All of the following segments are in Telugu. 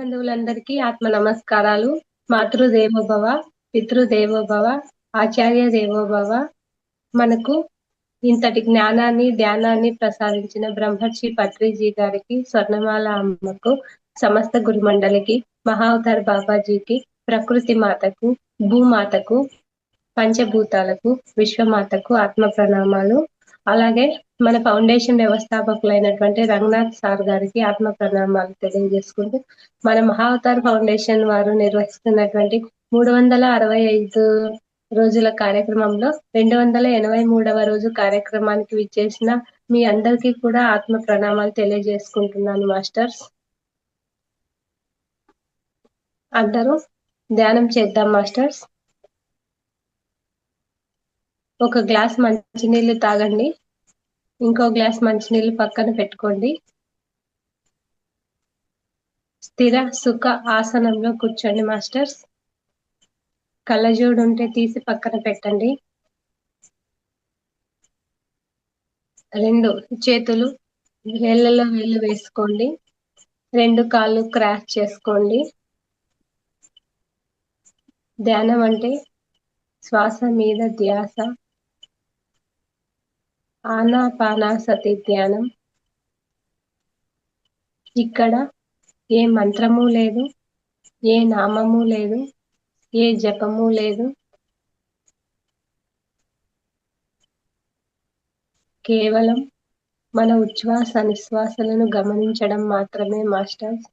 బంధువులందరికీ ఆత్మ నమస్కారాలు. మాతృదేవోభవ, పితృదేవోభవ, ఆచార్య దేవోభవ. మనకు ఇంతటి జ్ఞానాన్ని, ధ్యానాన్ని ప్రసాదించిన బ్రహ్మర్షి పత్రిజీ గారికి, స్వర్ణమాల అమ్మకు, సమస్త గురుమండలికి, మహావతార్ బాబాజీకి, ప్రకృతి మాతకు, భూమాతకు, పంచభూతాలకు, విశ్వమాతకు ఆత్మ ప్రణామాలు. అలాగే మన ఫౌండేషన్ వ్యవస్థాపకులైనటువంటి రంగనాథ్ సార్ గారికి ఆత్మ ప్రణామాలు తెలియజేసుకుంటూ, మన మహావతార్ ఫౌండేషన్ వారు నిర్వహిస్తున్నటువంటి 365 రోజుల కార్యక్రమంలో 283వ రోజు కార్యక్రమానికి విచ్చేసిన మీ అందరికీ కూడా ఆత్మ ప్రణామాలు తెలియజేసుకుంటున్నాను మాస్టర్స్. అందరూ ధ్యానం చేద్దాం మాస్టర్స్. ఒక గ్లాస్ మంచినీళ్ళు తాగండి. ఇంకో గ్లాస్ మంచినీళ్ళు పక్కన పెట్టుకోండి. స్థిర సుఖ ఆసనంలో కూర్చోండి మాస్టర్స్. కళ్ళజోడు ఉంటే తీసి పక్కన పెట్టండి. 2 చేతులు వేళ్ళలో వేళ్ళు వేసుకోండి. 2 కాళ్ళు క్రాస్ చేసుకోండి. ధ్యానం అంటే శ్వాస మీద ధ్యాస. ఆనాపానసతి ధ్యానం. ఇక్కడ ఏ మంత్రము లేదు, ఏ నామము లేదు, ఏ జపము లేదు. కేవలం మన ఉచ్ఛ్వాస నిశ్వాసలను గమనించడం మాత్రమే మాస్టర్స్.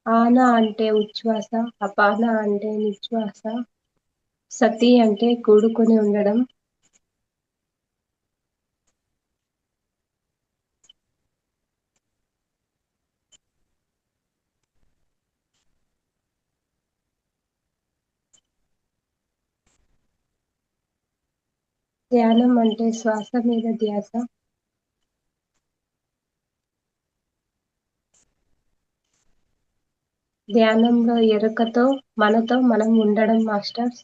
ఆన అంటే ఉచ్ఛ్వాస, అపాన అంటే నిశ్వాస, సతి అంటే కూడుకొని ఉండడం. ధ్యానం అంటే శ్వాస మీద ధ్యాస. ధ్యానంలో ఎరుకతో మనతో మనం ఉండడం మాస్టర్స్.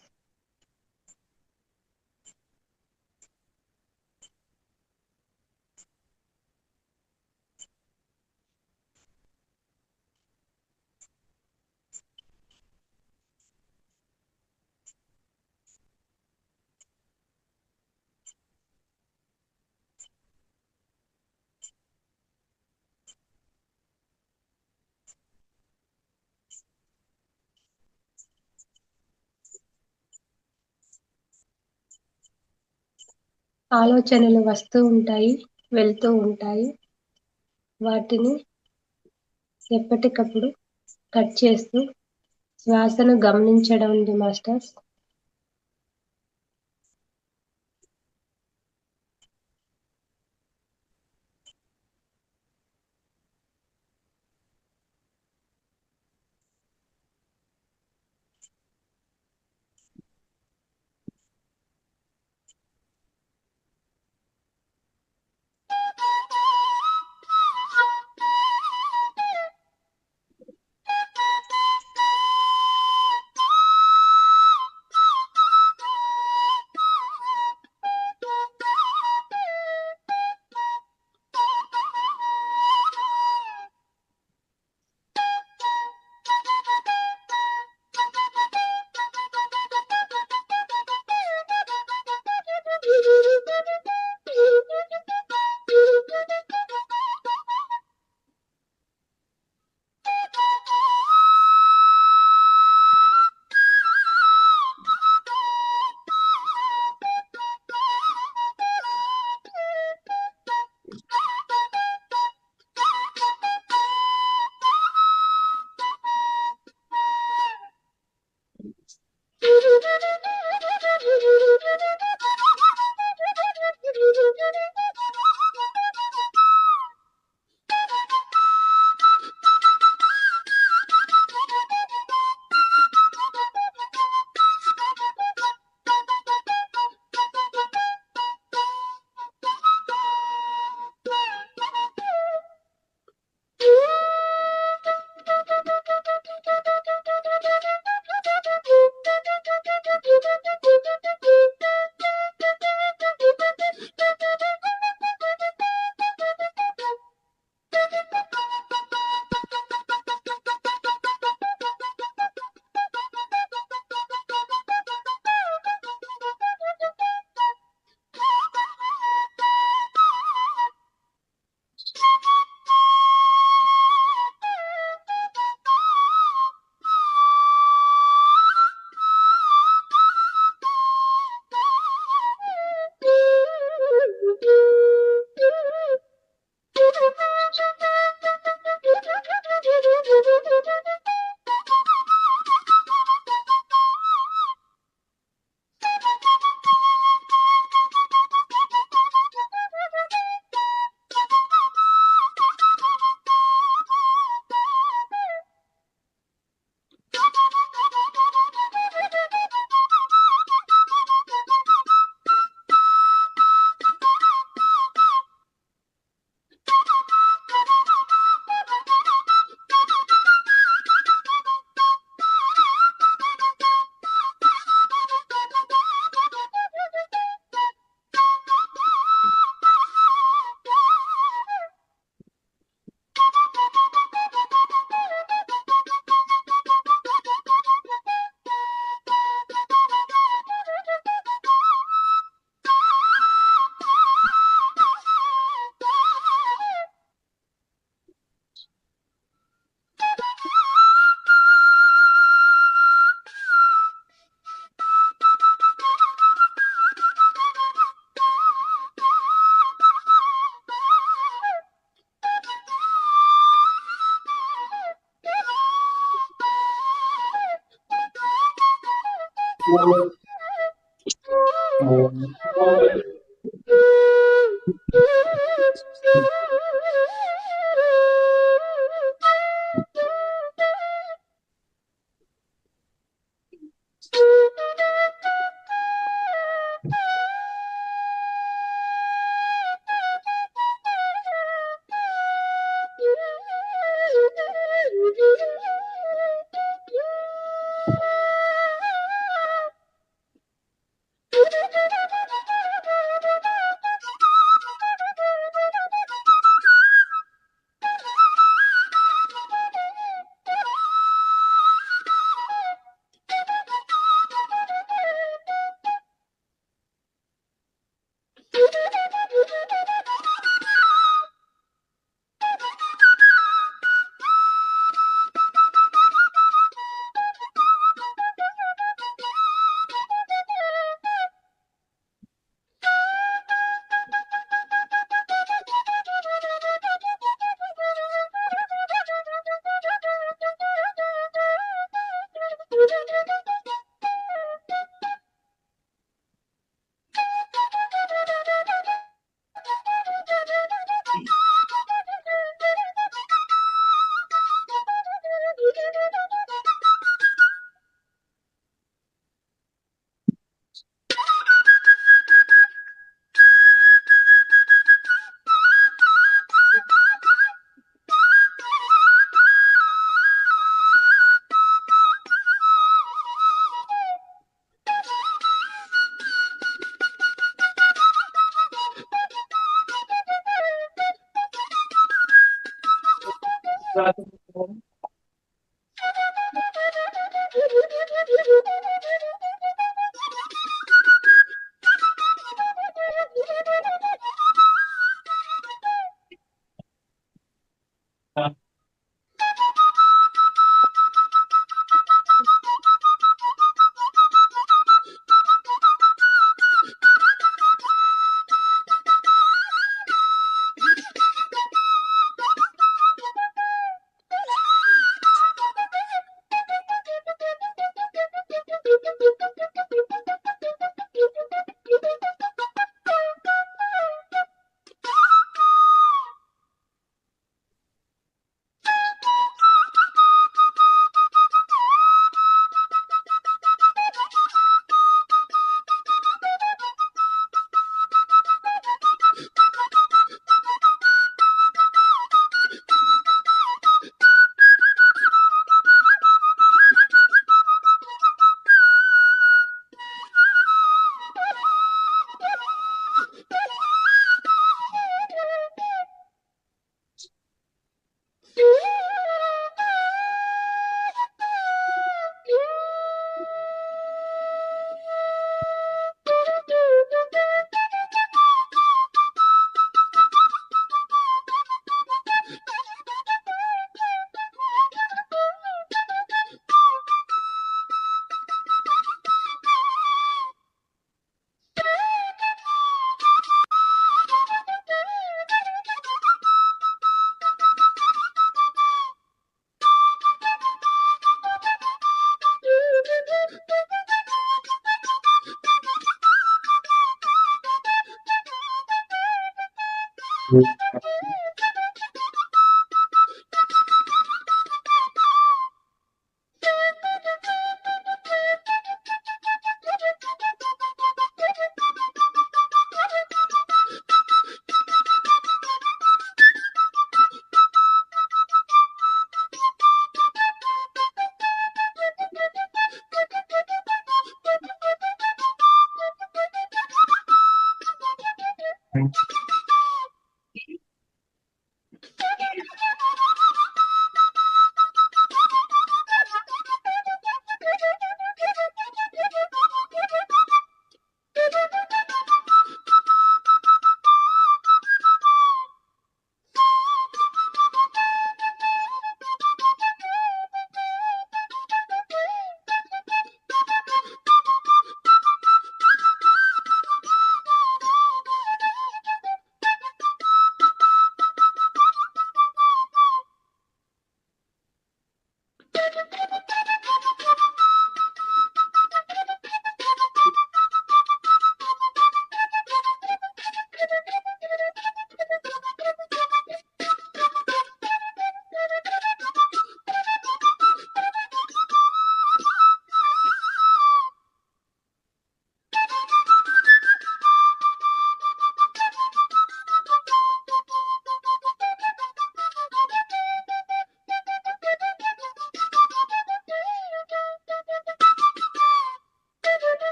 ఆలోచనలు వస్తూ ఉంటాయి, వెళ్తూ ఉంటాయి. వాటిని ఎప్పటికప్పుడు కట్ చేస్తూ శ్వాసను గమనించడం ఉంది మాస్టర్స్.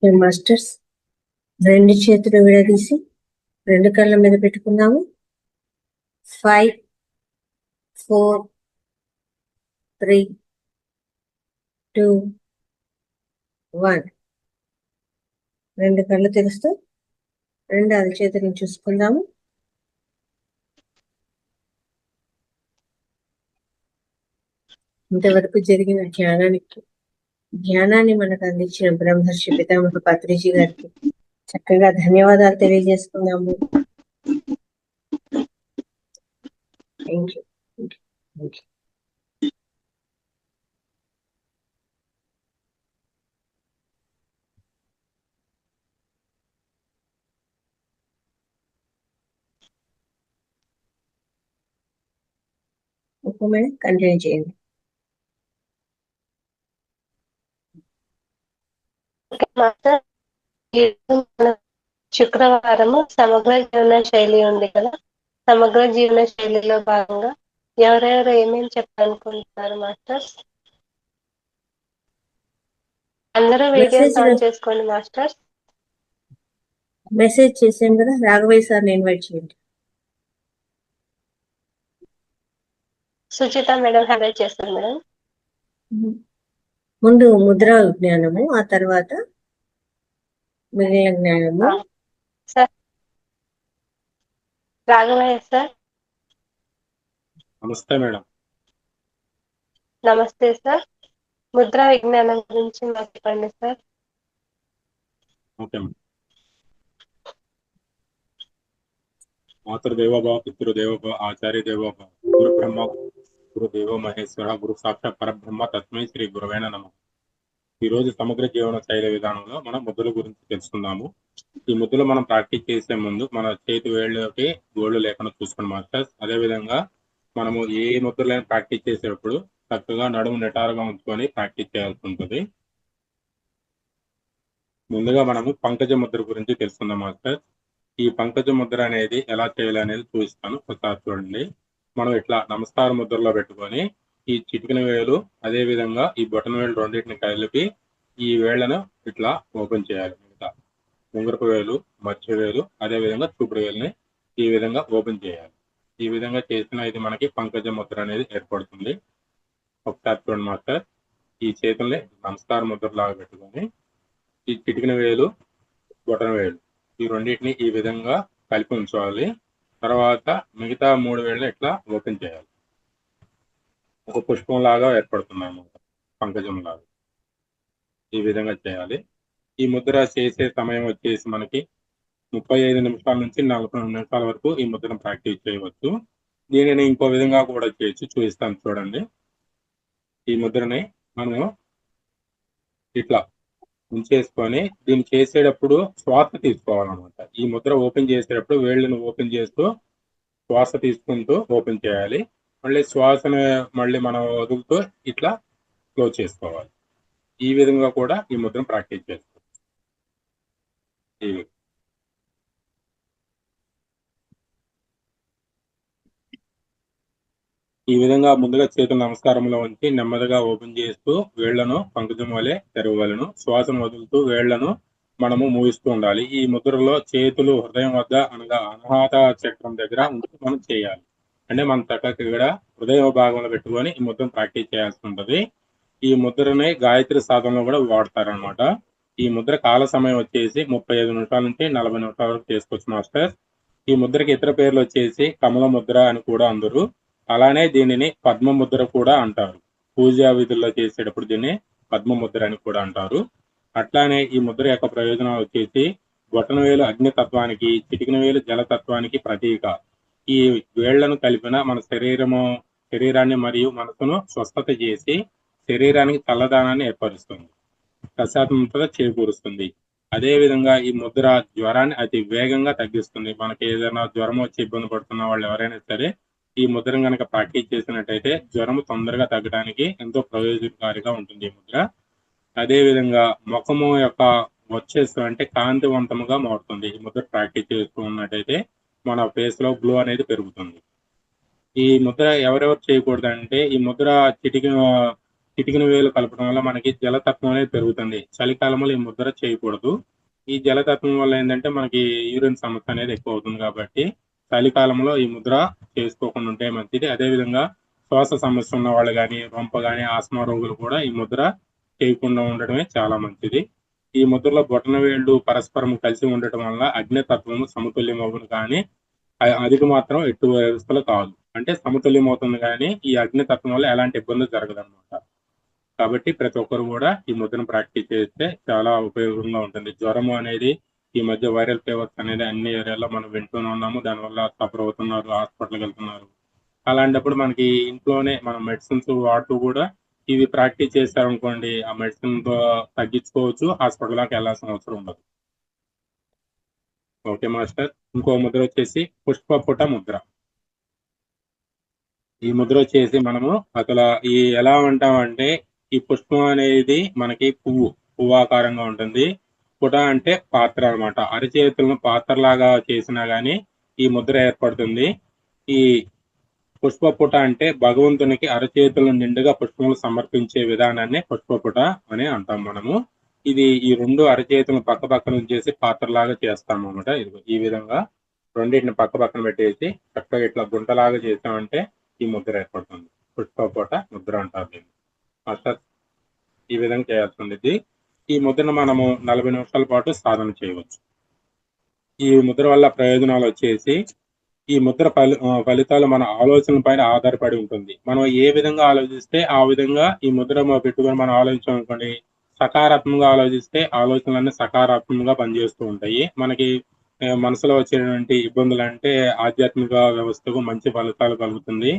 మాస్టర్స్ రెండు చేతులు విడదీసి రెండు కళ్ళ మీద పెట్టుకుందాము. 5 4 3 2 1. రెండు కళ్ళు తెరుస్తూ రెండు అరచేతులను చూసుకుందాము. ఇంతవరకు జరిగిన జ్ఞానాన్ని మనకు అందించిన బ్రహ్మర్షి పితామహ పత్రిజీ గారికి చక్కగా ధన్యవాదాలు తెలియజేసుకున్నాము. Thank you. Okay madam, continue చేయండి. శుక్రవారము సమగ్ర జీవన శైలి ఉంది కదా, సమగ్ర జీవన శైలిలో భాగంగా ఎవరెవరు ఏమేమి చెప్పాలనుకుంటున్నారు మాస్టర్స్? అందరూ వీడియోస్ ఆన్ చేసుకోండి మాస్టర్స్. మెసేజ్ చేసాం కదా, రాఘవయ్య సార్ని ఇన్వైట్ చేయండి. సుచిత మేడం హైలైట్ చేస్తారు మేడం. ముందు ముద్రా విజ్ఞానము, ఆ తర్వాత మిగిలిన జ్ఞానము. Sir Raghavayya sir. నమస్తే మేడం. నమస్తే సార్. ముద్రా విజ్ఞానం గురించి మాకు చెప్పండి సార్. Okay madam. మాతృదేవోభవ, పితృదేవోభవ, ఆచార్య దేవోభవ, గురు బ్రహ్మ గురు దేవో మహేశ్వర, గురు సాక్షాత్ పరబ్రహ్మ, తస్మై శ్రీ గురవేణ నమః. ఈరోజు సమగ్ర జీవన శైలి విధానంలో మనం ముద్దుల గురించి తెలుసుకుందాము. ఈ ముద్దులు మనం ప్రాక్టీస్ చేసే ముందు మన చేతి వేళ్ళకి గోళ్ళు లేకుండా చూసుకోండి మాస్టర్స్. అదేవిధంగా మనము ఏ ముద్రలైనా ప్రాక్టీస్ చేసేటప్పుడు చక్కగా నడుము నిటారుగా ఉంచుకొని ప్రాక్టీస్ చేయాల్సి ఉంటుంది. ముందుగా మనము పంకజ ముద్ర గురించి తెలుసుకుందాం మాస్టర్. ఈ పంకజ ముద్ర అనేది ఎలా చేయాలి అనేది చూపిస్తాను, ఒకసారి చూడండి. మనం ఇట్లా నమస్కార ముద్రలో పెట్టుకొని ఈ చిటికిన వేలు అదే విధంగా ఈ బొటన వేలు రెండింటిని కలిపి ఈ వేళ్లను ఇట్లా ఓపెన్ చేయాలి. మిగతా ఉంగరపు వేలు, మధ్య వేలు, అదే విధంగా చూపుడు వేలుని ఈ విధంగా ఓపెన్ చేయాలి. ఈ విధంగా చేసిన ఇది మనకి పంకజ ముద్ర అనేది ఏర్పడుతుంది. ఒకసారి చూడండి మాస్టర్. ఈ చేతుల్ని నమస్కార ముద్ర లాగా పెట్టుకొని ఈ చిటికిన వేలు, బొటన వేలు ఈ రెండింటిని ఈ విధంగా కలిపి ఉంచాలి. తర్వాత మిగతా 3 వేళ్ళు ఇట్లా ఓపెన్ చేయాలి. ఒక పుష్పం లాగా ఏర్పడుతుంది అన్నమాట, పంకజం లాగా. ఈ విధంగా చేయాలి. ఈ ముద్ర చేసే సమయం వచ్చేసి మనకి 35 నిమిషాల నుంచి 40 నిమిషాల వరకు ఈ ముద్రను ప్రాక్టీస్ చేయవచ్చు. దీనిని ఇంకో విధంగా కూడా చేయొచ్చు, చూపిస్తాను చూడండి. ఈ ముద్రని మనం ఇట్లా ఉంచేసుకొని దీన్ని చేసేటప్పుడు శ్వాస తీసుకోవాలన్నమాట. ఈ ముద్ర ఓపెన్ చేసేటప్పుడు వేళ్ళను ఓపెన్ చేస్తూ శ్వాస తీసుకుంటూ ఓపెన్ చేయాలి. మళ్ళీ శ్వాసను మళ్ళీ మనం వదులుతూ ఇట్లా క్లోజ్ చేసుకోవాలి. ఈ విధంగా కూడా ఈ ముద్రను ప్రాక్టీస్ చేసుకోవాలి. ఈ విధంగా ముందుగా చేతులు నమస్కారంలో ఉంచి నెమ్మదిగా ఓపెన్ చేస్తూ వేళ్లను పంకజం వలె తెరవలను. శ్వాసను వదులుతూ వేళ్లను మనము మూయిస్తూ ఉండాలి. ఈ ముద్రలో చేతులు హృదయం వద్ద అనగా అనాహత చక్రం దగ్గర ఉంచి మనం చేయాలి. అంటే మనం చక్కగా ఇక్కడ హృదయ భాగంలో పెట్టుకొని ఈ ముద్రను ప్రాక్టీస్ చేయాల్సి ఉంటుంది. ఈ ముద్రని గాయత్రి సాధనలో కూడా వాడతారనమాట. ఈ ముద్ర కాల సమయం వచ్చేసి 35 నిమిషాల నుంచి 40 నిమిషాల వరకు చేసుకోవచ్చు మాస్టర్. ఈ ముద్రకి ఇతర పేర్లు వచ్చేసి కమల ముద్ర అని కూడా అందరూ, అలానే దీనిని పద్మ ముద్ర కూడా అంటారు. పూజా విధుల్లో చేసేటప్పుడు దీన్ని పద్మ ముద్ర అని కూడా అంటారు. అట్లానే ఈ ముద్ర యొక్క ప్రయోజనాలు వచ్చేసి బొటన వేలు అగ్నితత్వానికి, చిటికిన వేలు జలతత్వానికి ప్రతీక. ఈ వేళ్లను కలిపిన మన శరీరాన్ని మరియు మనసును స్వస్థత చేసి శరీరానికి చల్లదానాన్ని ఏర్పరుస్తుంది, ప్రశాంతత చేకూరుస్తుంది. అదే విధంగా ఈ ముద్ర జ్వరాన్ని అతి వేగంగా తగ్గిస్తుంది. మనకి ఏదైనా జ్వరం వచ్చి ఇబ్బంది పడుతున్న వాళ్ళు ఎవరైనా సరే ఈ ముద్రను కనుక ప్రాక్టీస్ చేసినట్టయితే జ్వరం తొందరగా తగ్గడానికి ఎంతో ప్రయోజనకారిగా ఉంటుంది ఈ ముద్ర. అదే విధంగా ముఖము యొక్క వచ్చేస్తూ అంటే కాంతివంతముగా మారుతుంది. ఈ ముద్ర ప్రాక్టీస్ చేస్తూ ఉన్నట్టయితే మన ఫేస్ లో గ్లో అనేది పెరుగుతుంది. ఈ ముద్ర ఎవరెవరు చేయకూడదు అంటే, ఈ ముద్ర చిటికిన వేలు కలపడం వల్ల మనకి జలతత్వం అనేది పెరుగుతుంది. చలికాలంలో ఈ ముద్ర చేయకూడదు. ఈ జలతత్వం వల్ల ఏంటంటే మనకి యూరిన్ సమస్య అనేది ఎక్కువ అవుతుంది కాబట్టి చలికాలంలో ఈ ముద్ర చేసుకోకుండా ఉంటే మంచిది. అదేవిధంగా శ్వాస సమస్య ఉన్న వాళ్ళు కానీ, రొంప కానీ, ఆస్మా రోగులు కూడా ఈ ముద్ర చేయకుండా ఉండడమే చాలా మంచిది. ఈ ముద్రలో బొటన వేళ్ళు పరస్పరం కలిసి ఉండటం వల్ల అగ్నితత్వము సమతుల్యం అవును కానీ అధిక మాత్రం ఎట్టు వ్యవస్థలు కాదు. అంటే సమతుల్యం అవుతుంది కానీ ఈ అగ్నితత్వం వల్ల ఎలాంటి ఇబ్బంది జరగదు అనమాట. కాబట్టి ప్రతి ఒక్కరు కూడా ఈ ముద్రను ప్రాక్టీస్ చేస్తే చాలా ఉపయోగంగా ఉంటుంది. జ్వరము అనేది ఈ మధ్య వైరల్ ఫీవర్స్ అనేది అన్ని ఏరియాలో మనం వింటూనే ఉన్నాము. దానివల్ల సఫర్ అవుతున్నారు, హాస్పిటల్కి వెళ్తున్నారు. అలాంటప్పుడు మనకి ఇంట్లోనే మనం మెడిసిన్స్ వాడుతూ కూడా ఇవి ప్రాక్టీస్ చేశారనుకోండి, ఆ మెడిసిన్ తో తగ్గించుకోవచ్చు, హాస్పిటల్ దాకా వెళ్ళాల్సిన అవసరం ఉండదు. Okay master. ఇంకో ముద్ర వచ్చేసి పుష్పపుట ముద్ర. ఈ ముద్ర వచ్చేసి మనము అసలు ఈ ఎలా అంటామంటే ఈ పుష్పం అనేది మనకి పువ్వాకారంగా ఉంటుంది. పుట అంటే పాత్ర అనమాట. అరచేతులను పాత్రలాగా చేసినా గానీ ఈ ముద్ర ఏర్పడుతుంది. ఈ పుష్పపుట అంటే భగవంతునికి అరచేతులను నిండుగా పుష్పములు సమర్పించే విధానాన్ని పుష్పపుట అని అంటాం మనము. ఇది ఈ రెండు అరచేతులను పక్క పక్కన చేసి పాత్రలాగా చేస్తాం అనమాట. ఇది ఈ విధంగా రెండింటిని పక్క పక్కన పెట్టేసి చక్కగా ఇట్లా గుంటలాగా చేసామంటే ఈ ముద్ర ఏర్పడుతుంది. పుష్పపుట ముద్ర అంటారు దీన్ని. మాస్టర్ ఈ విధంగా చేయాల్సి ఉండేది. ఈ ముద్రను మనము 40 నిమిషాల పాటు సాధన చేయవచ్చు. ఈ ముద్ర వల్ల ప్రయోజనాలు వచ్చేసి ఈ ముద్ర ఫలితాలు మన ఆలోచనల పైన ఆధారపడి ఉంటుంది. మనం ఏ విధంగా ఆలోచిస్తే ఆ విధంగా ఈ ముద్ర పెట్టుకొని మనం ఆలోచించామనుకోండి, సకారాత్మకంగా ఆలోచిస్తే ఆలోచనలన్నీ సకారాత్మకంగా పనిచేస్తూ ఉంటాయి. మనకి మనసులో వచ్చేటువంటి ఇబ్బందులు అంటే ఆధ్యాత్మిక వ్యవస్థకు మంచి ఫలితాలు కలుగుతుంది.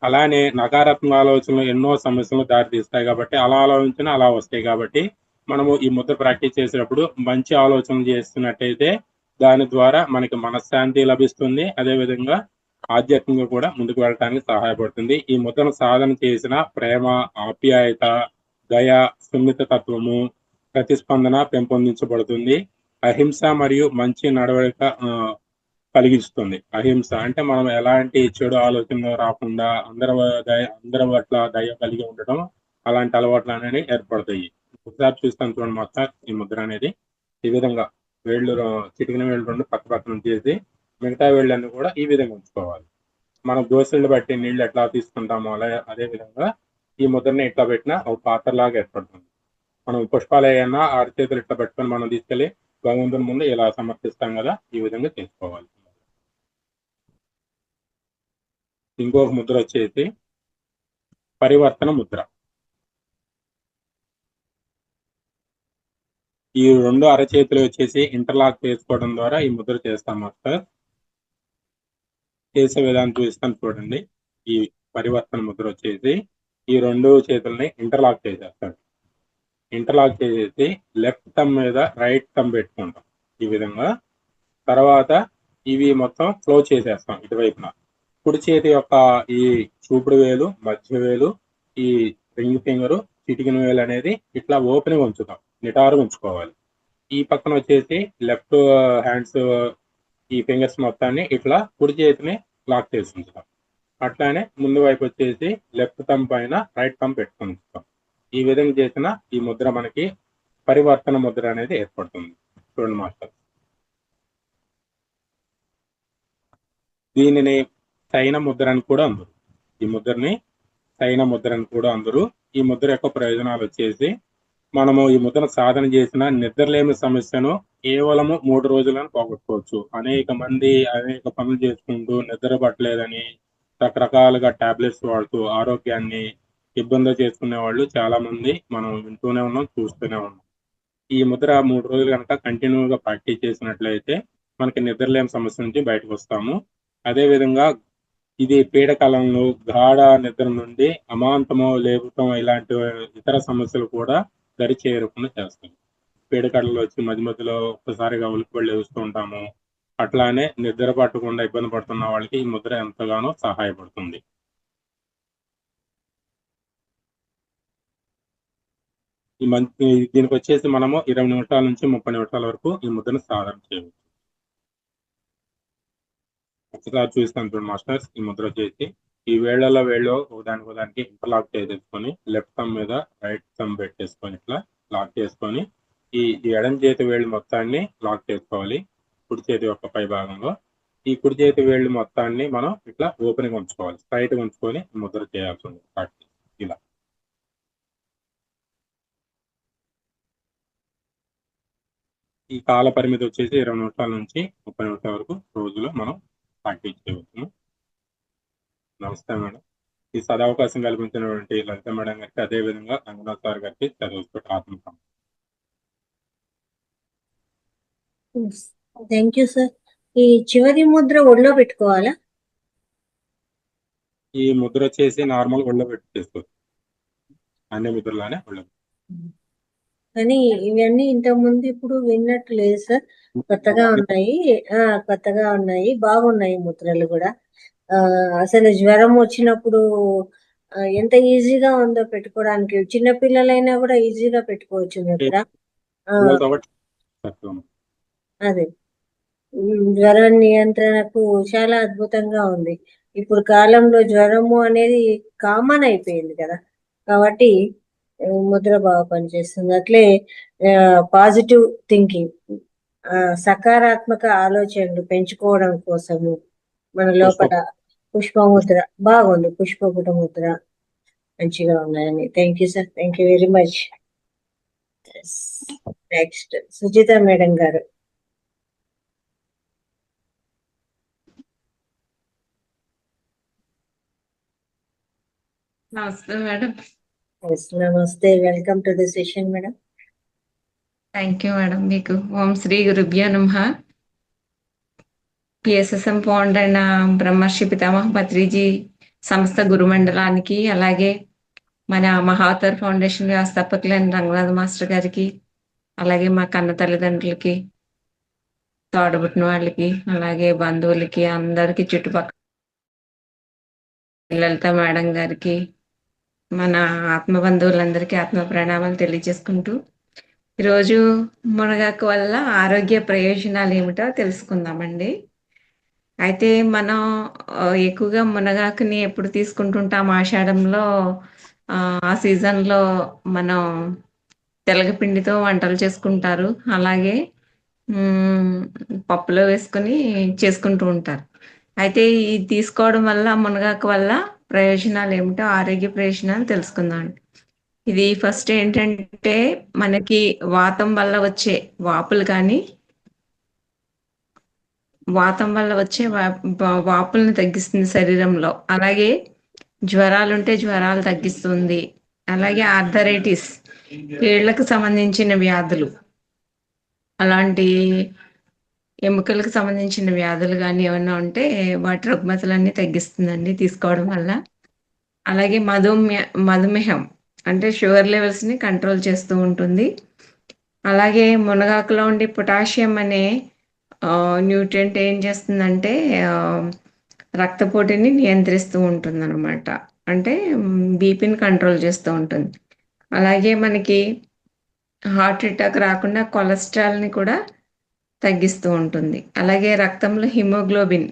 అలానే నకారాత్మక ఆలోచనలు ఎన్నో సమస్యలు దారితీస్తాయి కాబట్టి అలా ఆలోచించినా అలా వస్తాయి కాబట్టి మనము ఈ ముద్ర ప్రాక్టీస్ చేసేటప్పుడు మంచి ఆలోచనలు చేస్తున్నట్టయితే దాని ద్వారా మనకి మనశ్శాంతి లభిస్తుంది. అదేవిధంగా ఆధ్యాత్మికంగా కూడా ముందుకు వెళ్ళడానికి సహాయపడుతుంది. ఈ ముద్రను సాధన చేసిన ప్రేమ, ఆప్యాయత, దయ, సున్నిత తత్వము, ప్రతిస్పందన పెంపొందించబడుతుంది. అహింస మరియు మంచి నడవడిక కలిగిస్తుంది. అహింస అంటే మనం ఎలాంటి చెడు ఆలోచనలు రాకుండా అందరి పట్ల దయ కలిగి ఉండటం, అలాంటి అలవాట్లు అనేవి ఏర్పడతాయి. ఒకసారి చూస్తాను చూడండి మాస్టర్. ఈ ముద్ర అనేది ఈ విధంగా వేళ్ళు చిటికిన వేళ్ళు రెండు పక్క పక్కన చేసి మిగతా వేళ్ళన్ని కూడా ఈ విధంగా ఉంచుకోవాలి. మనం దోశలు బట్టి నీళ్ళు ఎట్లా తీసుకుంటామో అదే విధంగా ఈ ముద్రని ఇట్లా పెట్టినా ఒక పాత్రలాగా ఏర్పడుతుంది. మనం పుష్పాలు ఏమన్నా అరచేతులు ఇట్లా పెట్టుకొని మనం తీసుకెళ్లి భగవంతుని ముందు ఇలా సమర్పిస్తాం కదా, ఈ విధంగా చేసుకోవాలి. ఇంకొక ముద్ర వచ్చేసి పరివర్తన ముద్ర. ఈ రెండు అరచేతులు వచ్చేసి ఇంటర్లాక్ చేసుకోవడం ద్వారా ఈ ముద్ర చేస్తాం మాస్టర్. చేసే విధానం చూపిస్తాను చూడండి. ఈ పరివర్తన ముద్ర వచ్చేసి ఈ రెండు చేతుల్ని ఇంటర్లాక్ చేసేస్తాడు. ఇంటర్లాక్ చేసేసి లెఫ్ట్ థంబ్ మీద రైట్ థంబ్ పెట్టుకుంటాం ఈ విధంగా. తర్వాత ఇవి మొత్తం ఫ్లో చేసేస్తాం ఇటువైపున. కుడి చేతి యొక్క ఈ చూపుడు వేలు, మధ్య వేలు, ఈ రింగ్ ఫింగర్, చిటికిన వేలు అనేది ఇట్లా ఓపెన్ ఉంచుతాం, నిటారుగా ఉంచుకోవాలి. ఈ పక్కన వచ్చేసి లెఫ్ట్ హ్యాండ్స్ ఈ ఫింగర్స్ మొత్తాన్ని ఇట్లా కుడి చేతిని లాక్ చేసి ఉంచుతాం. అట్లానే ముందు వైపు వచ్చేసి లెఫ్ట్ థంబ్ పైన రైట్ థంబ్ పెట్టుకొని ఉంచుతాం. ఈ విధంగా చేసిన ఈ ముద్ర మనకి పరివర్తన ముద్ర అనేది ఏర్పడుతుంది. చూడండి మాస్టర్. దీనిని సైన ముద్ర అని కూడా అందరు. ఈ ముద్రని సైన ముద్ర అని కూడా అందరు. ఈ ముద్ర యొక్క ప్రయోజనాలు వచ్చేసి మనము ఈ ముద్రను సాధన చేసిన నిద్రలేమి సమస్యను కేవలము 3 రోజులను పోగొట్టుకోవచ్చు. అనేక మంది అనేక పనులు చేసుకుంటూ నిద్ర పట్టలేదని రకరకాలుగా టాబ్లెట్స్ వాడుతూ ఆరోగ్యాన్ని ఇబ్బంది చేసుకునే వాళ్ళు చాలా మంది మనం వింటూనే ఉన్నాం, చూస్తూనే ఉన్నాం. ఈ ముద్ర 3 రోజులు కనుక కంటిన్యూగా ప్రాక్టీస్ చేసినట్లయితే మనకి నిద్రలేని సమస్య నుంచి బయటకు వస్తాము. అదేవిధంగా ఇది పీడకలంలో గాఢ నిద్ర నుండి అమాంతము లేపటం ఇలాంటి ఇతర సమస్యలు కూడా దరి చేరకుండా చేస్తాయి. పీడకలలో వచ్చి మధ్య మధ్యలో ఒక్కసారిగా ఉలిక్కిపడి లేస్తూ ఉంటాము. అట్లానే నిద్ర పట్టకుండా ఇబ్బంది పడుతున్న వాళ్ళకి ఈ ముద్ర ఎంతగానో సహాయపడుతుంది. దీనికి వచ్చేసి మనము 20 నిమిషాల నుంచి 30 నిమిషాల వరకు ఈ ముద్రను సాధన చేయవచ్చు. ఒకసారి చూస్తాను చూడండి మాస్టర్స్. ఈ ముద్ర వచ్చేసి ఈ వేళ్లలో వేళ్ళు ఒకదానికి ఇంటర్లాక్ చేసేసుకొని లెఫ్ట్ థంబ్ మీద రైట్ థంబ్ పెట్టేసుకొని ఇట్లా లాక్ చేసుకొని ఈ ఎడం చేతి వేళ్ళు మొత్తాన్ని లాక్ చేసుకోవాలి కుడి చేతి యొక్క పై భాగంలో. ఈ కుడి చేతి వేళ్ళు మొత్తాన్ని మనం ఇట్లా ఓపెన్ ఉంచుకోవాలి, స్ట్రైట్ ఉంచుకొని ముద్ర చేయాల్సి ఉంది ప్రాక్టీస్. ఇలా ఈ కాల పరిమితి వచ్చేసి 20 నిమిషాల నుంచి 30 నిమిషాల వరకు రోజులో మనం ప్రాక్టీస్ చేయవచ్చు. నమస్తే మేడం. ఈ సదవకాశం కల్పించినటువంటి లలిత మేడం గారికి, అదేవిధంగా రంగనాథ్ సార్ గారికి చదువుతూ ఆత్మ. Thank you sir. ఈ చివరి ముద్ర ఒళ్ళో పెట్టుకోవాలా? ఈ ముద్ర వచ్చేసి నార్మల్ ఒళ్ళో పెట్టి చేసుకోవచ్చు, అన్ని ముద్రలానే ఒళ్ళో. కానీ ఇవన్నీ ఇంతకుముందు ఇప్పుడు విన్నట్టు లేదు సార్, కొత్తగా ఉన్నాయి, బాగున్నాయి ముద్రలు కూడా. అసలు జ్వరం వచ్చినప్పుడు ఎంత ఈజీగా ఉందో పెట్టుకోవడానికి, చిన్న పిల్లలైనా కూడా ఈజీగా పెట్టుకోవచ్చు ముద్ర. అదే జ్వరం నియంత్రణకు చాలా అద్భుతంగా ఉంది. ఇప్పుడు కాలంలో జ్వరము అనేది కామన్ అయిపోయింది కదా, కాబట్టి ముద్ర బాగా పనిచేస్తుంది. అట్లే పాజిటివ్ థింకింగ్, సకారాత్మక ఆలోచనలు పెంచుకోవడం కోసము మన లోపల పుష్పముద్ర బాగుంది, పుష్పపుట ముద్ర మంచిగా ఉన్నాయని. Thank you sir, thank you very much. Next Sujitha madam గారు. నమస్తే మేడం. నమస్తే, welcome to the session madam. Thank you madam. మీకు ఓం శ్రీ గురుభ్యో నమః. పిఎస్ఎస్ఎం ఫౌండర్ అయిన బ్రహ్మర్షి పితామహ పత్రిజీ సంస్థ గురుమండలానికి, అలాగే మన మహావతార్ ఫౌండేషన్ వ్యవస్థాపకులైన రంగనాథ్ మాస్టర్ గారికి, అలాగే మా కన్న తల్లిదండ్రులకి, తోడబుట్టిన వాళ్ళకి, అలాగే బంధువులకి, అందరికి, చుట్టుపక్కల లలిత మేడం గారికి, మన ఆత్మ బంధువులందరికీ ఆత్మ ప్రణామాలు తెలియజేసుకుంటూ, ఈరోజు మునగాకు వల్ల ఆరోగ్య ప్రయోజనాలు ఏమిటో తెలుసుకుందామండి. అయితే మనం ఎక్కువగా మునగాకుని ఎప్పుడు తీసుకుంటుంటాం? ఆషాఢంలో, ఆ సీజన్లో మనం తెలగపిండితో వంటలు చేసుకుంటారు, అలాగే పప్పులో వేసుకొని చేసుకుంటూ ఉంటారు. అయితే ఇది తీసుకోవడం వల్ల, మునగాకు వల్ల ప్రయోజనాలు ఏమిటో, ఆరోగ్య ప్రయోజనాలు తెలుసుకుందాం. ఇది ఫస్ట్ ఏంటంటే, మనకి వాతం వల్ల వచ్చే వాపులు కానీ, వాతం వల్ల వచ్చే వాపులను తగ్గిస్తుంది శరీరంలో. అలాగే జ్వరాలుంటే జ్వరాలు తగ్గిస్తుంది. అలాగే ఆర్థరైటిస్, కీళ్లకు సంబంధించిన వ్యాధులు, అలాంటి ఎముకలకు సంబంధించిన వ్యాధులు కానీ ఏమన్నా ఉంటే వాటి రుగ్మతలన్నీ తగ్గిస్తుందండి తీసుకోవడం వల్ల. అలాగే మధుమేహం అంటే షుగర్ లెవెల్స్ని కంట్రోల్ చేస్తూ ఉంటుంది. అలాగే మునగాకులో ఉండే పొటాషియం అనే న్యూట్రియంట్ ఏం చేస్తుందంటే రక్తపోటుని నియంత్రిస్తూ ఉంటుంది అనమాట, అంటే బీపీని కంట్రోల్ చేస్తూ ఉంటుంది. అలాగే మనకి హార్ట్ అటాక్ రాకుండా కొలెస్ట్రాల్ని కూడా తగ్గిస్తూ ఉంటుంది. అలాగే రక్తంలో హిమోగ్లోబిన్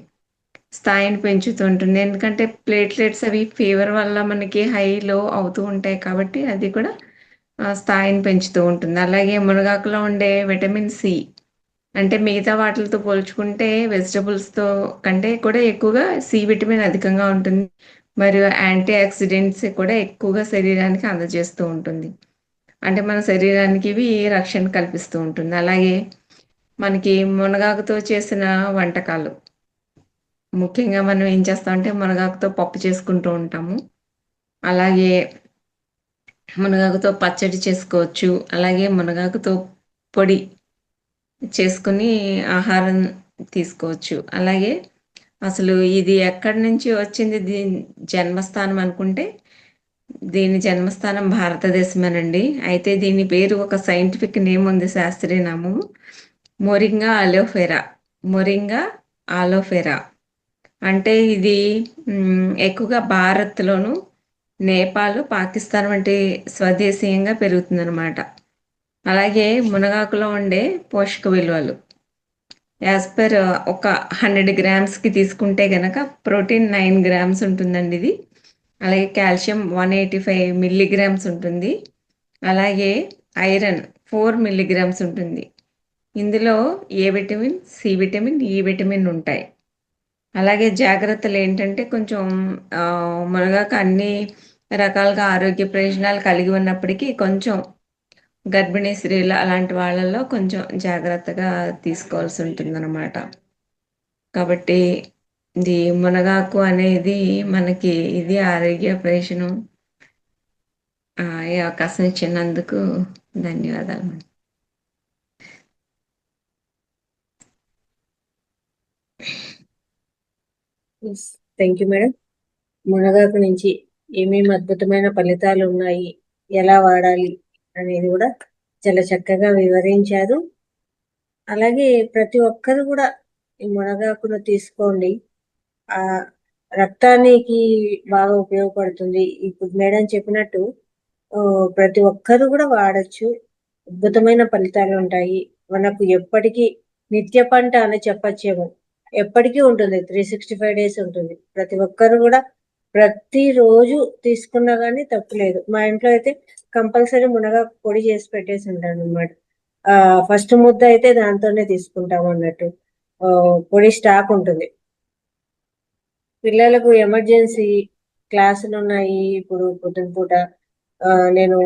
స్థాయిని పెంచుతూ ఉంటుంది, ఎందుకంటే ప్లేట్లెట్స్ అవి ఫీవర్ వల్ల మనకి హైలో అవుతూ ఉంటాయి కాబట్టి అది కూడా స్థాయిని పెంచుతూ ఉంటుంది. అలాగే మునగాకులో ఉండే విటమిన్ సి అంటే మిగతా వాటితో పోల్చుకుంటే వెజిటబుల్స్తో కంటే కూడా ఎక్కువగా సి విటమిన్ అధికంగా ఉంటుంది, మరియు యాంటీ ఆక్సిడెంట్స్ కూడా ఎక్కువగా శరీరానికి అందజేస్తూ ఉంటుంది, అంటే మన శరీరానికి ఇవి రక్షణ కల్పిస్తూ ఉంటుంది. అలాగే మనకి మునగాకుతో చేసిన వంటకాలు, ముఖ్యంగా మనం ఏం చేస్తామంటే మునగాకుతో పప్పు చేసుకుంటూ ఉంటాము, అలాగే మునగాకుతో పచ్చడి చేసుకోవచ్చు, అలాగే మునగాకుతో పొడి చేసుకుని ఆహారం తీసుకోవచ్చు. అలాగే అసలు ఇది ఎక్కడి నుంచి వచ్చింది, దీని జన్మస్థానం అనుకుంటే దీని జన్మస్థానం భారతదేశమేనండి. అయితే దీని పేరు ఒక సైంటిఫిక్ నేమ్ ఉంది, శాస్త్రీయ నామము మొరింగా అలోఫెరా. మొరింగా ఆలోఫెరా అంటే ఇది ఎక్కువగా భారత్లోను, నేపాల్, పాకిస్తాన్ వంటి యాజ్ పర్ ఒక 100 గ్రామ్స్కి తీసుకుంటే కనుక ప్రోటీన్ 9 గ్రామ్స్ ఉంటుందండి ఇది. అలాగే కాల్షియం 185 మిల్లీగ్రామ్స్ ఉంటుంది. అలాగే ఐరన్ 4 మిల్లీగ్రామ్స్ ఉంటుంది. ఇందులో ఏ విటమిన్, సి విటమిన్, ఈ విటమిన్ ఉంటాయి. అలాగే జాగ్రత్తలు ఏంటంటే కొంచెం మునగాకు అన్ని రకాలుగా ఆరోగ్య ప్రయోజనాలు కలిగి ఉన్నప్పటికీ కొంచెం గర్భిణీ స్త్రీలు అలాంటి వాళ్ళల్లో కొంచెం జాగ్రత్తగా తీసుకోవాల్సి ఉంటుందన్నమాట. కాబట్టి ఇది మునగాకు అనేది మనకి ఇది ఆరోగ్య ప్రయోజనం. ఈ అవకాశం ఇచ్చినందుకు ధన్యవాదాలు. Thank you madam. మునగాకు నుంచి ఏమేమి అద్భుతమైన ఫలితాలు ఉన్నాయి, ఎలా వాడాలి అనేది కూడా చాలా చక్కగా వివరించారు. అలాగే ప్రతి ఒక్కరు కూడా ఈ మునగాకును తీసుకోండి. ఆ రక్తానికి బాగా ఉపయోగపడుతుంది. ఇప్పుడు మేడం చెప్పినట్టు ప్రతి ఒక్కరు కూడా వాడచ్చు. అద్భుతమైన ఫలితాలు ఉంటాయి. మనకు ఎప్పటికీ నిత్య పంట అని చెప్పచ్చేమో, ఎప్పటికీ ఉంటుంది. 365 డేస్ ఉంటుంది. ప్రతి ఒక్కరు కూడా ప్రతిరోజు తీసుకున్నా కానీ తప్పులేదు. మా ఇంట్లో అయితే కంపల్సరీ మునగాకు పొడి చేసి పెట్టేసి ఉంటాను అనమాట. ఫస్ట్ ముద్ద అయితే దాంతోనే తీసుకుంటాం అన్నట్టు. పొడి స్టాక్ ఉంటుంది. పిల్లలకు ఎమర్జెన్సీ క్లాసులు ఉన్నాయి. ఇప్పుడు పొద్దున పూట నేను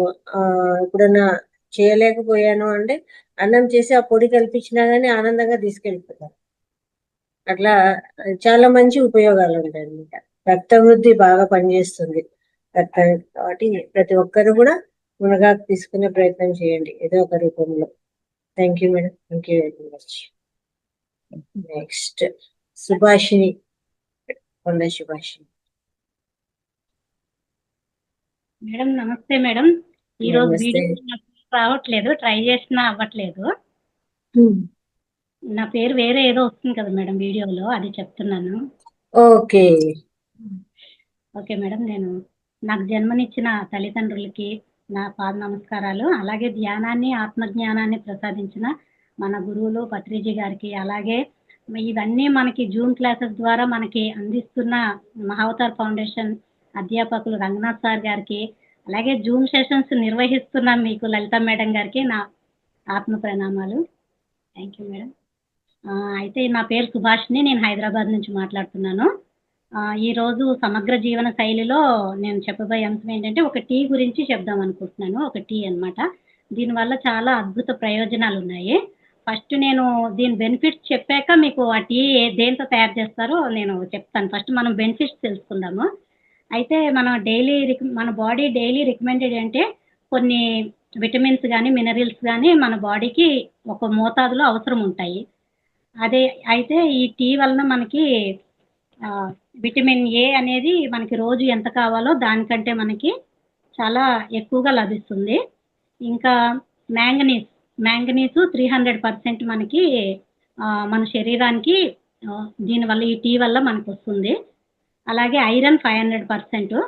ఎప్పుడన్నా చేయలేకపోయాను అంటే అన్నం చేసి ఆ పొడి కల్పించినా కానీ ఆనందంగా తీసుకెళ్ళిపోతారు. అట్లా చాలా మంచి ఉపయోగాలు ఉంటాయి అన్నమాట. రక్త వృద్ధి బాగా పనిచేస్తుంది రక్తానికి. కాబట్టి ప్రతి ఒక్కరు కూడా మునగాకు తీసుకునే ప్రయత్నం చేయండి ఏదో ఒక రూపంలో. Thank you madam. Thank you very much. Next Subhashini, కొండ సుభాషిణి. మేడం నమస్తే మేడం. ఈ రోజు వీడియో రావట్లేదు, ట్రై చేసినా అవ్వట్లేదు. నా పేరు వేరే ఏదో వస్తుంది కదా మేడం వీడియోలో, అది చెప్తున్నాను. Okay okay madam. నేను నాకు జన్మనిచ్చిన తల్లిదండ్రులకి నా పాద నమస్కారాలు. అలాగే ధ్యానాన్ని, ఆత్మజ్ఞానాన్ని ప్రసాదించిన మన గురువులు పత్రిజీ గారికి, అలాగే ఇవన్నీ మనకి జూమ్ క్లాసెస్ ద్వారా మనకి అందిస్తున్న మహావతార్ ఫౌండేషన్ అధ్యాపకులు రంగనాథ్ సార్ గారికి, అలాగే జూమ్ సెషన్స్ నిర్వహిస్తున్న మీకు లలిత మేడం గారికి నా ఆత్మ ప్రణామాలు. Thank you madam. అయితే నా పేరు సుభాషిణి, నేను హైదరాబాద్ నుంచి మాట్లాడుతున్నాను. ఈరోజు సమగ్ర జీవన శైలిలో నేను చెప్పబోయే అంశం ఏంటంటే ఒక టీ గురించి చెప్దాం అనుకుంటున్నాను. ఒక టీ అనమాట. దీనివల్ల చాలా అద్భుత ప్రయోజనాలు ఉన్నాయి. ఫస్ట్ నేను దీని బెనిఫిట్స్ చెప్పాక మీకు ఆ టీ దేంతో తయారు చేస్తారో నేను చెప్తాను. ఫస్ట్ మనం బెనిఫిట్స్ తెలుసుకుందాము. అయితే మన బాడీ డైలీ రికమెండెడ్ అంటే కొన్ని విటమిన్స్ కానీ మినరల్స్ కానీ మన బాడీకి ఒక మోతాదులో అవసరం ఉంటాయి. అయితే ఈ టీ వలన మనకి విటమిన్ ఏ అనేది మనకి రోజు ఎంత కావాలో దానికంటే మనకి చాలా ఎక్కువగా లభిస్తుంది. ఇంకా మ్యాంగనీస్ 300% మనకి మన శరీరానికి దీనివల్ల ఈ టీ వల్ల మనకు వస్తుంది. అలాగే ఐరన్ 500%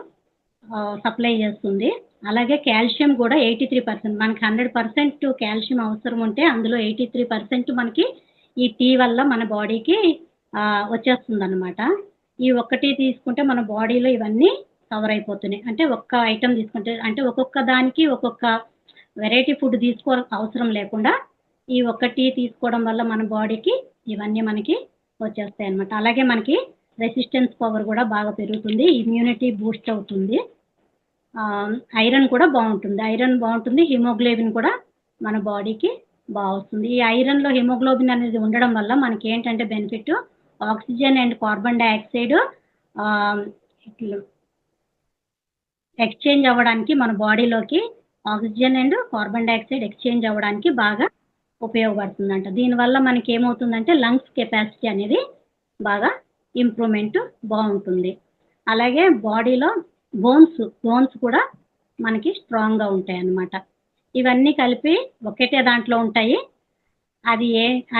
సప్లై చేస్తుంది. అలాగే కాల్షియం కూడా 83%. మనకి 100% కాల్షియం అవసరం ఉంటే అందులో 83% మనకి ఈ టీ వల్ల మన బాడీకి వచ్చేస్తుంది అనమాట. ఈ ఒక్కటి తీసుకుంటే మన బాడీలో ఇవన్నీ కవర్ అయిపోతున్నాయి. అంటే ఒక్క ఐటెం తీసుకుంటే అంటే ఒక్కొక్క దానికి ఒక్కొక్క వెరైటీ ఫుడ్ అవసరం లేకుండా ఈ ఒక్క టీ తీసుకోవడం వల్ల మన బాడీకి ఇవన్నీ మనకి వచ్చేస్తాయి అనమాట. అలాగే మనకి రెసిస్టెన్స్ పవర్ కూడా బాగా పెరుగుతుంది, ఇమ్యూనిటీ బూస్ట్ అవుతుంది, ఐరన్ కూడా బాగుంటుంది, హిమోగ్లోబిన్ కూడా మన బాడీకి బాగా వస్తుంది. ఈ ఐరన్లో హిమోగ్లోబిన్ అనేది ఉండడం వల్ల మనకి ఏంటంటే benefit, oxygen and carbon dioxide exchange అవ్వడానికి మన బాడీలోకి oxygen and carbon dioxide exchange అవ్వడానికి బాగా ఉపయోగపడుతుందంట. దీనివల్ల మనకి ఏమవుతుందంటే లంగ్స్ కెపాసిటీ అనేది బాగా ఇంప్రూవ్మెంట్ బాగుంటుంది. అలాగే బాడీలో బోన్స్ కూడా మనకి స్ట్రాంగ్గా ఉంటాయి అన్నమాట. ఇవన్నీ కలిపి ఒకటే దాంట్లో ఉంటాయి.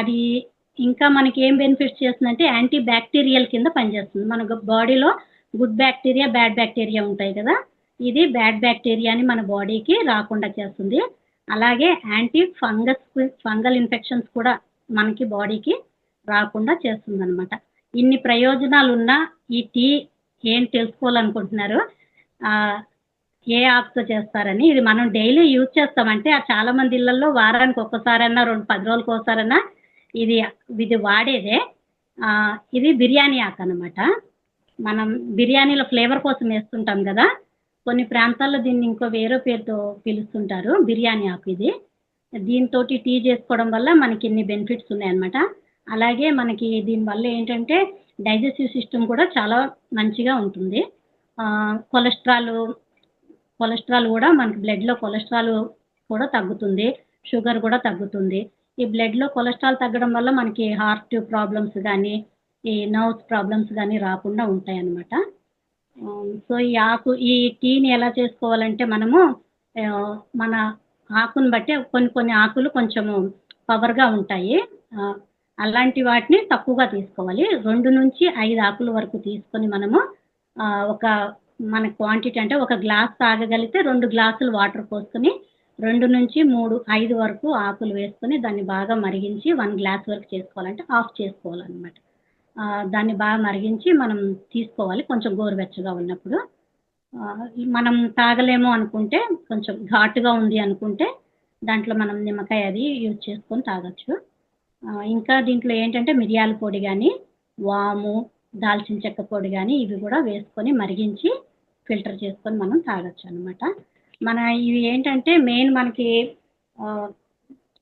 అది ఇంకా మనకి ఏం బెనిఫిట్స్ చేస్తుందంటే యాంటీ బ్యాక్టీరియల్ కింద పనిచేస్తుంది. మన బాడీలో గుడ్ బ్యాక్టీరియా, బ్యాడ్ బ్యాక్టీరియా ఉంటాయి కదా, ఇది బ్యాడ్ బ్యాక్టీరియాని మన బాడీకి రాకుండా చేస్తుంది. అలాగే ఫంగల్ ఇన్ఫెక్షన్స్ కూడా మనకి బాడీకి రాకుండా చేస్తుంది అనమాట. ఇన్ని ప్రయోజనాలు ఉన్న ఈ టీ ఏం తెలుసుకోవాలనుకుంటున్నారు, ఏ ఆకుతో చేస్తారని. ఇది మనం డైలీ యూజ్ చేస్తామంటే చాలా మంది ఇళ్లలో వారానికి ఒక్కసారన్నా 10 రోజులకు ఒకసారన్నా ఇది వాడేదే. ఇది బిర్యానీ ఆకు అనమాట. మనం బిర్యానీలో ఫ్లేవర్ కోసం వేస్తుంటాం కదా, కొన్ని ప్రాంతాల్లో దీన్ని ఇంకో వేరే పేరుతో పిలుస్తుంటారు, బిర్యానీ ఆకు ఇది. దీంతో టీ చేసుకోవడం వల్ల మనకి ఇన్ని బెనిఫిట్స్ ఉన్నాయన్నమాట. అలాగే మనకి దీనివల్ల ఏంటంటే డైజెస్టివ్ సిస్టమ్ కూడా చాలా మంచిగా ఉంటుంది. కొలెస్ట్రాల్ కూడా మనకి బ్లడ్లో కొలెస్ట్రాల్ కూడా తగ్గుతుంది, షుగర్ కూడా తగ్గుతుంది. ఈ బ్లడ్లో కొలెస్ట్రాల్ తగ్గడం వల్ల మనకి హార్ట్ ప్రాబ్లమ్స్ కానీ ఈ నర్వ్స్ ప్రాబ్లమ్స్ కానీ రాకుండా ఉంటాయి అన్నమాట. సో ఈ టీని ఎలా చేసుకోవాలంటే మనము మన ఆకుని బట్టి కొన్ని ఆకులు కొంచెము పవర్గా ఉంటాయి, అలాంటి వాటిని తక్కువగా తీసుకోవాలి. 2 నుంచి 5 ఆకుల వరకు తీసుకొని మనము మన క్వాంటిటీ అంటే ఒక గ్లాస్ తాగగలిగితే 2 గ్లాసులు వాటర్ పోసుకొని 2 నుంచి 3, 5 వరకు ఆకులు వేసుకొని దాన్ని బాగా మరిగించి 1 గ్లాస్ వరకు చేసుకోవాలంటే ఆఫ్ చేసుకోవాలన్నమాట. దాన్ని బాగా మరిగించి మనం తీసుకోవాలి కొంచెం గోరువెచ్చగా ఉన్నప్పుడు. మనం తాగలేము అనుకుంటే, కొంచెం ఘాటుగా ఉంది అనుకుంటే దాంట్లో మనం నిమ్మకాయ అది యూజ్ చేసుకొని తాగొచ్చు. ఇంకా దీంట్లో ఏంటంటే మిరియాల పొడి కానీ, వాము, దాల్చిన చెక్క పొడి కానీ ఇవి కూడా వేసుకొని మరిగించి ఫిల్టర్ చేసుకొని మనం తాగొచ్చు అనమాట. ఇవి ఏంటంటే మెయిన్ మనకి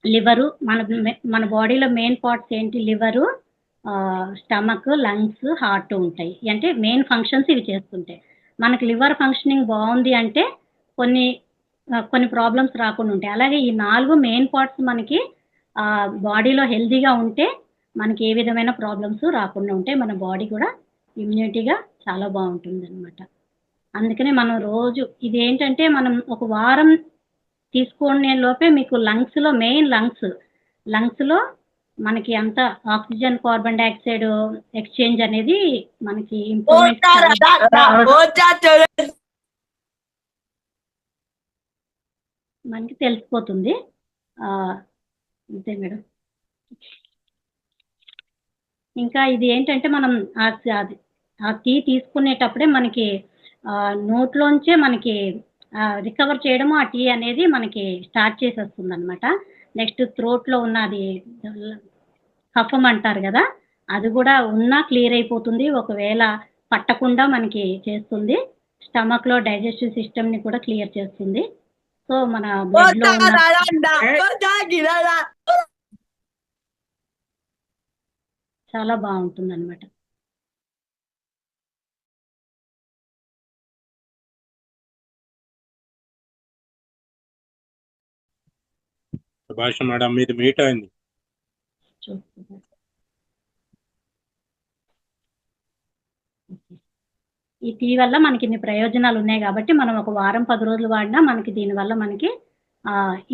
లివరు, మన బాడీలో మెయిన్ పార్ట్స్ ఏంటి, లివరు, స్టమక్, లంగ్స్, హార్ట్ ఉంటాయి. అంటే మెయిన్ ఫంక్షన్స్ ఇవి చేస్తుంటాయి. మనకి లివర్ ఫంక్షనింగ్ బాగుంది అంటే కొన్ని ప్రాబ్లమ్స్ రాకుండా ఉంటాయి. అలాగే ఈ 4 మెయిన్ పార్ట్స్ మనకి బాడీలో హెల్తీగా ఉంటే మనకి ఏ విధమైన ప్రాబ్లమ్స్ రాకుండా ఉంటాయి. మన బాడీ కూడా ఇమ్యూనిటీగా చాలా బాగుంటుంది అనమాట. అందుకనే మనం రోజు ఇది ఏంటంటే మనం ఒక వారం తీసుకునే లోపే మీకు మెయిన్ లంగ్స్లో మనకి అంత ఆక్సిజన్, కార్బన్ డైఆక్సైడ్ ఎక్స్చేంజ్ అనేది మనకి ఇంప్రూవ్మెంట్ మనకి తెలిసిపోతుంది. అంతే మేడం. ఇంకా ఇది ఏంటంటే మనం ఆ టీ తీసుకునేటప్పుడే మనకి నోట్లోంచే మనకి రికవర్ చేయడము ఆ టీ అనేది మనకి స్టార్ట్ చేసేస్తుంది అనమాట. నెక్స్ట్ థ్రోట్లో ఉన్నది కఫం అంటారు కదా, అది కూడా క్లియర్ అయిపోతుంది. ఒకవేళ పట్టకుండా మనకి చేస్తుంది. స్టమక్లో డైజెస్టివ్ సిస్టమ్ని కూడా క్లియర్ చేస్తుంది. సో మన బ్లడ్లో చాలా బాగుంటుంది అనమాట. సుభాష్ మేడం మీది మీట్ అయింది. ఈ టీ వల్ల మనకి ఇన్ని ప్రయోజనాలు ఉన్నాయి కాబట్టి మనం ఒక వారం 10 రోజులు వాడినా మనకి దీనివల్ల మనకి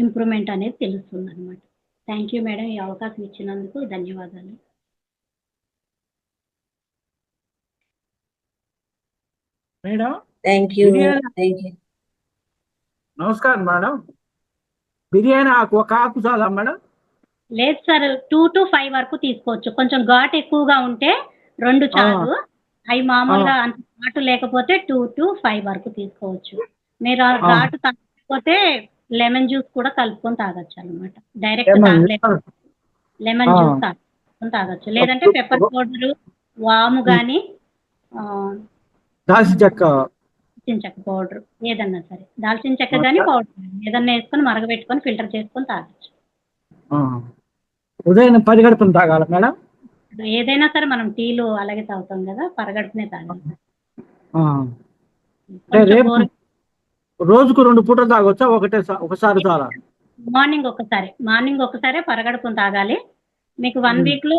ఇంప్రూవ్మెంట్ అనేది తెలుస్తుంది అనమాట. థ్యాంక్ యూ మేడం, ఈ అవకాశం ఇచ్చినందుకు ధన్యవాదాలు. Madam thank you. నమస్కారం మేడం. బిర్యానీ ఆకు ఒక ఆకు చాలా మేడం? లేదు సార్, 2 to 5 వరకు తీసుకోవచ్చు. కొంచెం ఘాటు ఎక్కువగా ఉంటే 2 చాలు. అవి మామూలుగా అంత ఘాటు లేకపోతే 2 to 5 వరకు తీసుకోవచ్చు. మీరు ఘాటు తగ్గకపోతే లెమన్ జ్యూస్ కూడా కలుపుకొని తాగొచ్చు అనమాట. డైరెక్ట్ లెమన్ జ్యూస్ కలుపుకొని తాగొచ్చు. లేదంటే పెప్పర్ పౌడర్, వాము కానీ దాల్చిన చెక్క పౌడర్ ఏదన్నా సరే, దాల్చిన చెక్క కానీ పౌడర్ ఏదన్నా వేసుకొని మరగబెట్టుకొని ఫిల్టర్ చేసుకొని తాగొచ్చు. ఉదయం 10 గంటలకు తాగాల మేడం? ఏదైనా సరే మనం టీలు అలాగే తాగుతాం కదా, పరగడుపునే తాగాలి. రోజుకు 2 పూటలు తాగొచ్చా, ఒకసారి చాలా? మార్నింగ్ ఒకసారి పరగడుపుని తాగాలి. మీకు 1 వీక్ లో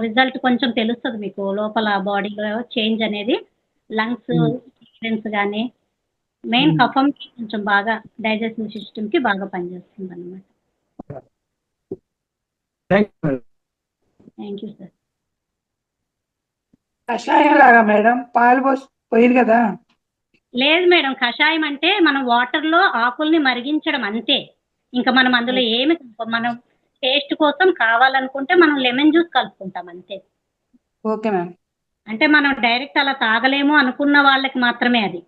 రిజల్ట్ కొంచెం తెలుస్తుంది. మీకు లోపల బాడీలో చేంజ్ అనేది, లంగ్స్ క్లియరెన్స్ కానీ మెయిన్ కఫం కొంచెం బాగా డైజెస్టివ్ సిస్టమ్ కి బాగా పనిచేస్తుంది అనమాట. Thank you sir. కషాయం లాగా మేడం, పాలు పోయిరు కదా? లేదు మేడం, కషాయం అంటే మనం వాటర్ లో ఆకుల్ని మరిగించడం అంతే. ఇంకా మనం అందులో ఏమి మనం టేస్ట్ కోసం కావాలనుకుంటే మనం లెమన్ జ్యూస్ కలుపుకుంటాం అంతే. Okay ma'am. అంటే మనం డైరెక్ట్ అలా తాగలేము అనుకున్న వాళ్ళకి మాత్రమే అది.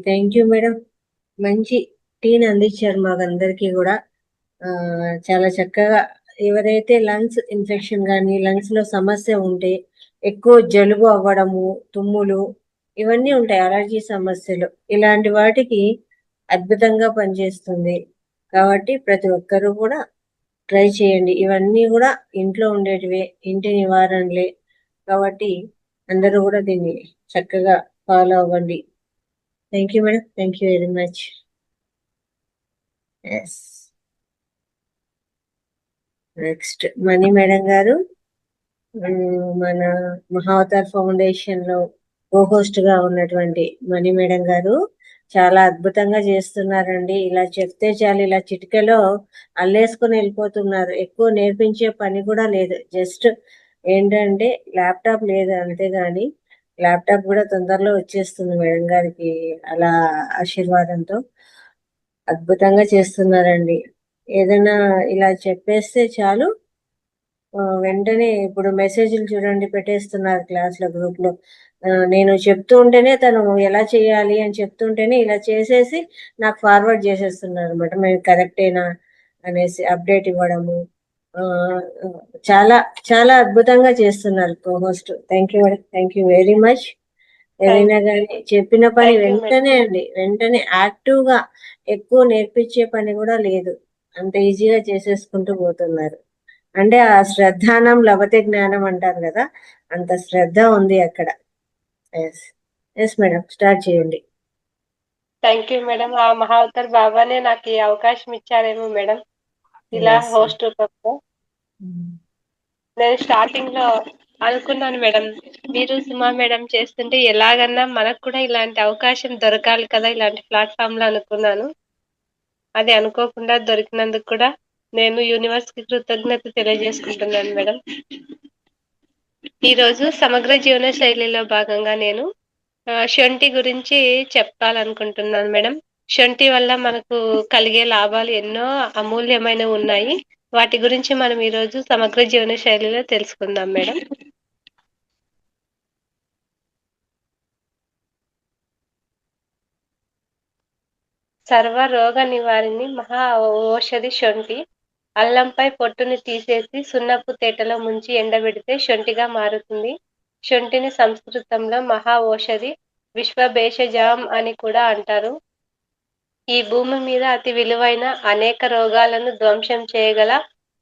Thank you madam. మంచి టీని అందించారు మాకందరికీ కూడా. చాలా చక్కగా ఎవరైతే లంగ్స్ ఇన్ఫెక్షన్ కానీ లంగ్స్ లో సమస్య ఉంటే ఎక్కువ జలుబు అవ్వడము, తుమ్ములు ఇవన్నీ ఉంటాయి, అలర్జీ సమస్యలు, ఇలాంటి వాటికి అద్భుతంగా పనిచేస్తుంది. కాబట్టి ప్రతి ఒక్కరూ కూడా ట్రై చేయండి. ఇవన్నీ కూడా ఇంట్లో ఉండేటివే, ఇంటి నివారణలే. కాబట్టి అందరూ కూడా దీన్ని చక్కగా ఫాలో అవ్వండి. Thank you madam. Thank you very much. Yes, next Mani madam garu, మన మహావతార్ ఫౌండేషన్ లో కోహోస్ట్ గా ఉన్నటువంటి మణి మేడం గారు చాలా అద్భుతంగా చేస్తున్నారండి. ఇలా చెప్తే చాలు, ఇలా చిటికెలో అల్లేసుకొని వెళ్ళిపోతున్నారు. ఎక్కువ నేర్పించే పని కూడా లేదు. జస్ట్ ఏంటంటే ల్యాప్టాప్ లేదు అంతేగాని, ల్యాప్టాప్ కూడా తొందరలో వచ్చేస్తుంది మేడం గారికి అలా ఆశీర్వాదంతో. అద్భుతంగా చేస్తున్నారండి. ఏదైనా ఇలా చెప్పేస్తే చాలు, వెంటనే ఇప్పుడు మెసేజ్లు చూడండి పెట్టేస్తున్నారు క్లాస్ లో, గ్రూప్ లో. నేను చెప్తూ ఉంటేనే తను ఎలా చేయాలి అని చెప్తుంటేనే ఇలా చేసేసి నాకు ఫార్వర్డ్ చేసేస్తున్నారు అనమాట. మేము కరెక్టేనా అనేసి అప్డేట్ ఇవ్వడము. చాలా చాలా అద్భుతంగా చేస్తున్నారు co-host. Thank you madam. Thank you very much. ఏదైనా కానీ చెప్పిన పని వెంటనే అండి, వెంటనే యాక్టివ్ గా, ఎక్కువ నేర్పించే పని కూడా లేదు, అంత ఈజీగా చేసేసుకుంటూ పోతున్నారు. అంటే ఆ శ్రద్ధానం లభతే జ్ఞానం అంటారు కదా, అంత శ్రద్ధ ఉంది అక్కడ. ఎస్ ఎస్ మేడం, స్టార్ట్ చేయండి. Thank you madam. ఆ మహావతార్ బాబానే నాకు ఈ అవకాశం ఇచ్చారేమో మేడం ఇలా Yes. హోస్ట్ రూపంలో. నేను స్టార్టింగ్ లో అనుకున్నాను మేడం, మీరు సుమా మేడం చేస్తుంటే ఎలాగన్నా మనకు కూడా ఇలాంటి అవకాశం దొరకాలి కదా ఇలాంటి ప్లాట్ఫామ్ లో అనుకున్నాను. అది అనుకోకుండా దొరికినందుకు కూడా నేను యూనివర్స్ కి కృతజ్ఞత తెలియజేసుకుంటున్నాను మేడం. ఈ రోజు సమగ్ర జీవన శైలిలో భాగంగా నేను శొంఠి గురించి చెప్పాలనుకుంటున్నాను మేడం. శొంఠి వల్ల మనకు కలిగే లాభాలు ఎన్నో అమూల్యమైనవి ఉన్నాయి. వాటి గురించి మనం ఈ రోజు సమగ్ర జీవన శైలిలో తెలుసుకుందాం మేడం. సర్వ రోగ నివారిణి మహా ఔషధి శొంఠి. అల్లంపై పొట్టుని తీసేసి సున్నపు తేటలో ముంచి ఎండబెడితే శొంఠిగా మారుతుంది. శొంఠిని సంస్కృతంలో మహా ఔషధి, విశ్వభేషజం అని కూడా అంటారు. ఈ భూమి మీద అతి విలువైన అనేక రోగాలను ధ్వంసం చేయగల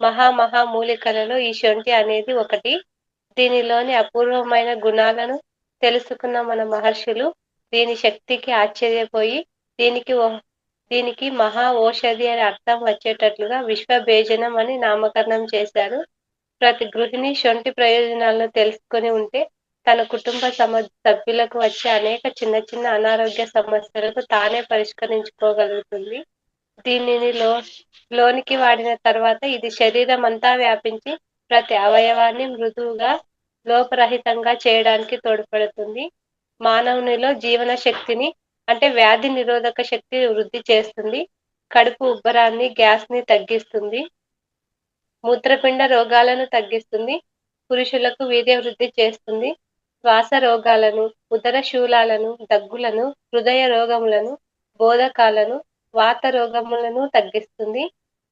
మహామూలికలలో ఈ శొంఠి అనేది ఒకటి. దీనిలోని అపూర్వమైన గుణాలను తెలుసుకున్న మన మహర్షులు దీని శక్తికి ఆశ్చర్యపోయి దీనికి మహా ఔషధి అని అర్థం వచ్చేటట్లుగా విశ్వభేజనం అని నామకరణం చేశారు. ప్రతి గృహిణి శొంఠి ప్రయోజనాలను తెలుసుకొని ఉంటే తన కుటుంబ సభ్యులకు వచ్చే అనేక చిన్న చిన్న అనారోగ్య సమస్యలకు తానే పరిష్కరించుకోగలుగుతుంది. దీనిని లోనికి వాడిన తర్వాత ఇది శరీరం అంతా వ్యాపించి ప్రతి అవయవాన్ని మృదువుగా, లోపరహితంగా చేయడానికి తోడ్పడుతుంది. మానవునిలో జీవన శక్తిని అంటే వ్యాధి నిరోధక శక్తి వృద్ధి చేస్తుంది. కడుపు ఉబ్బరాన్ని, గ్యాస్ ని తగ్గిస్తుంది. మూత్రపిండ రోగాలను తగ్గిస్తుంది. పురుషులకు వీర్య వృద్ధి చేస్తుంది. శ్వాస రోగాలను, ఉదర శూలాలను, దగ్గులను, హృదయ రోగములను, బోధకాలను, వాత రోగములను తగ్గిస్తుంది.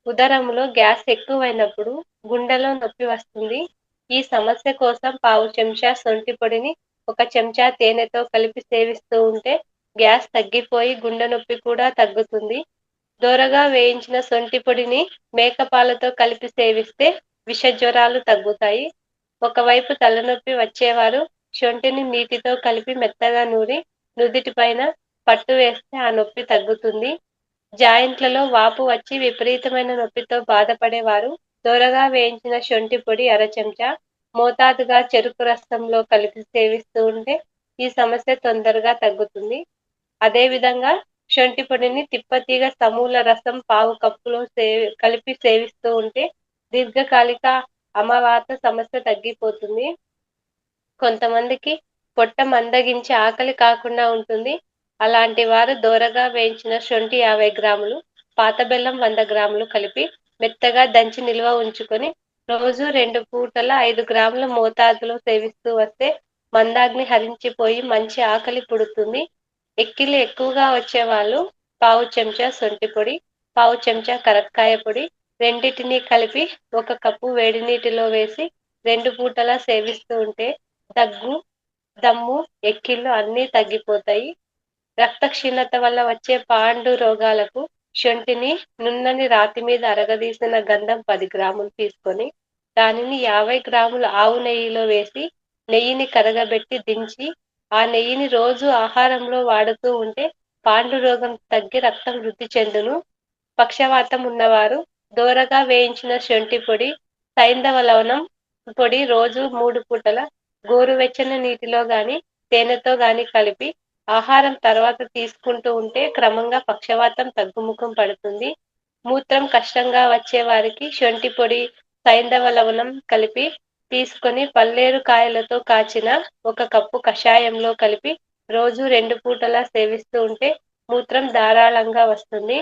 ఉదరములో గ్యాస్ ఎక్కువైనప్పుడు గుండెలో నొప్పి వస్తుంది. ఈ సమస్య కోసం పావు చెంచా శొంఠి పొడిని 1 చెంచా తేనెతో కలిపి సేవిస్తూ ఉంటే గ్యాస్ తగ్గిపోయి గుండె నొప్పి కూడా తగ్గుతుంది. దోరగా వేయించిన శొంఠి పొడిని మేకపాలతో కలిపి సేవిస్తే విష జ్వరాలు తగ్గుతాయి. ఒకవైపు తలనొప్పి వచ్చేవారు శొంఠిని నీటితో కలిపి మెత్తగా నూరి నుదిటిపైన పట్టు వేస్తే ఆ నొప్పి తగ్గుతుంది. జాయింట్లలో వాపు వచ్చి విపరీతమైన నొప్పితో బాధపడేవారు దోరగా వేయించిన శొంఠి పొడి 1/2 చెంచా మోతాదుగా చెరుకు రసంలో కలిపి సేవిస్తూ ఉంటే ఈ సమస్య తొందరగా తగ్గుతుంది. అదే విధంగా శొంఠి పొడిని తిప్పతీగ సమూల రసం పావు కప్పులో కలిపి సేవిస్తూ ఉంటే దీర్ఘకాలిక అమావాత సమస్య తగ్గిపోతుంది. కొంతమందికి పొట్ట మందగించి ఆకలి కాకుండా ఉంటుంది. అలాంటి వారు దోరగా వేయించిన శొంఠి 50 గ్రాములు, పాత బెల్లం 100 గ్రాములు కలిపి మెత్తగా దంచి నిల్వ ఉంచుకొని రోజు 2 పూటల 5 గ్రాముల మోతాదులో సేవిస్తూ వస్తే మందాగ్ని హరించిపోయి మంచి ఆకలి పుడుతుంది. ఎక్కిళ్ళు ఎక్కువగా వచ్చేవాళ్ళు పావు చెంచా శొంఠి పొడి, పావు చెంచా కరక్కాయ పొడి రెండింటినీ కలిపి 1 కప్పు వేడి నీటిలో వేసి 2 పూటలా సేవిస్తూ ఉంటే దగ్గు, దమ్ము, ఎక్కిళ్ళు అన్నీ తగ్గిపోతాయి. రక్త క్షీణత వల్ల వచ్చే పాండు రోగాలకు శొంఠిని నున్నని రాతి మీద అరగదీసిన గంధం 10 గ్రాములు తీసుకొని దానిని 50 గ్రాముల ఆవు నెయ్యిలో వేసి నెయ్యిని కరగబెట్టి దించి ఆ నెయ్యిని రోజు ఆహారంలో వాడుతూ ఉంటే పాండు రోగం తగ్గి రక్తం వృద్ధి చెందును. పక్షవాతం ఉన్నవారు దోరగా వేయించిన శొంఠి పొడి, సైంధవ లవణం పొడి రోజు 3 పూటల గోరువెచ్చని నీటిలో గాని తేనెతో గాని కలిపి ఆహారం తర్వాత తీసుకుంటూ ఉంటే క్రమంగా పక్షవాతం తగ్గుముఖం పడుతుంది. మూత్రం కష్టంగా వచ్చే వారికి శొంఠి పొడి, సైంధవ లవణం కలిపి తీసుకొని పల్లేరు కాయలతో కాచిన 1 కప్పు కషాయంలో కలిపి రోజు 2 పూటలా సేవిస్తూ ఉంటే మూత్రం ధారాళంగా వస్తుంది.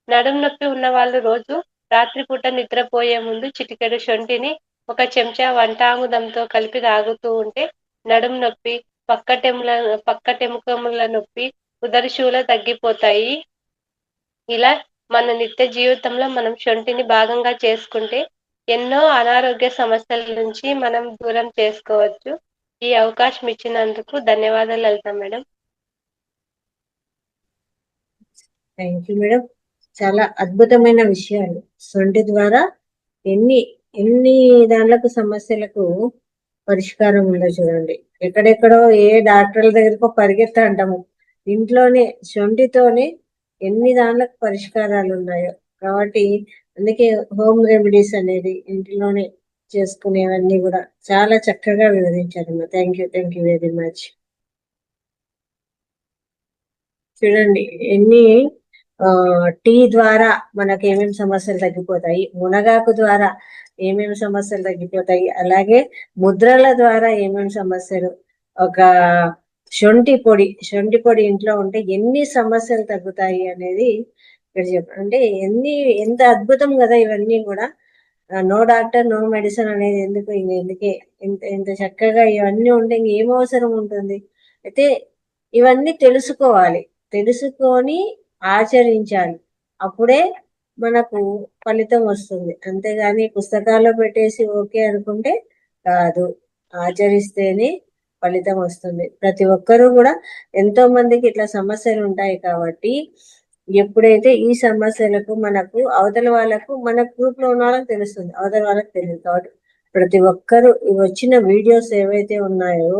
నడుం నొప్పి ఉన్న వాళ్ళు రోజు రాత్రిపూట నిద్రపోయే ముందు చిటికెడు శొంఠిని 1 చెంచా వంటాముదంతో కలిపి తాగుతూ ఉంటే నడుం నొప్పి, పక్కటెముకముల నొప్పి, ఉదరశూల తగ్గిపోతాయి. ఇలా మన నిత్య జీవితంలో మనం శొంఠిని భాగంగా చేసుకుంటే ఎన్నో అనారోగ్య సమస్యల నుంచి మనం దూరం చేసుకోవచ్చు. ఈ అవకాశం ఇచ్చినందుకు ధన్యవాదాలు లలిత మేడం. Thank you madam. చాలా అద్భుతమైన విషయాలు. శొంఠి ద్వారా ఎన్ని ఎన్ని దాంట్లకు సమస్యలకు పరిష్కారం ఉందో చూడండి. ఎక్కడెక్కడో ఏ డాక్టర్ల దగ్గరకో పరిగెత్తా అంటాము, ఇంట్లోనే శొంఠితోనే ఎన్ని దాంట్లకు పరిష్కారాలు ఉన్నాయో. కాబట్టి అందుకే హోమ్ రెమెడీస్ అనేది ఇంట్లోనే చేసుకునేవన్నీ కూడా చాలా చక్కగా వివరించారమ్మా. Thank you very much. చూడండి ఎన్ని టీ ద్వారా మనకు ఏమేమి సమస్యలు తగ్గిపోతాయి, మునగాకు ద్వారా ఏమేమి సమస్యలు తగ్గిపోతాయి, అలాగే ముద్రల ద్వారా ఏమేమి సమస్యలు, ఒక శొంఠి పొడి ఇంట్లో ఉంటే ఎన్ని సమస్యలు తగ్గుతాయి అనేది ఇక్కడ అంటే ఎంత అద్భుతం కదా ఇవన్నీ కూడా. నో డాక్టర్ నో మెడిసిన్ అనేది ఎందుకే ఇంత చక్కగా ఇవన్నీ ఉంటే ఇంకేం అవసరం ఉంటుంది. అయితే ఇవన్నీ తెలుసుకొని ఆచరించాలి, అప్పుడే మనకు ఫలితం వస్తుంది. అంతేగాని పుస్తకాల్లో పెట్టేసి ఓకే అనుకుంటే కాదు, ఆచరిస్తేనే ఫలితం వస్తుంది. ప్రతి ఒక్కరూ కూడా ఎంతో మందికి ఇట్లా సమస్యలు ఉంటాయి కాబట్టి ఎప్పుడైతే ఈ సమస్యలకు మనకు అవతల వాళ్ళకు మన గ్రూప్ లో ఉన్న వాళ్ళకి తెలుస్తుంది, అవతల వాళ్ళకి తెలియదు. కాబట్టి ప్రతి ఒక్కరు వచ్చిన వీడియోస్ ఏవైతే ఉన్నాయో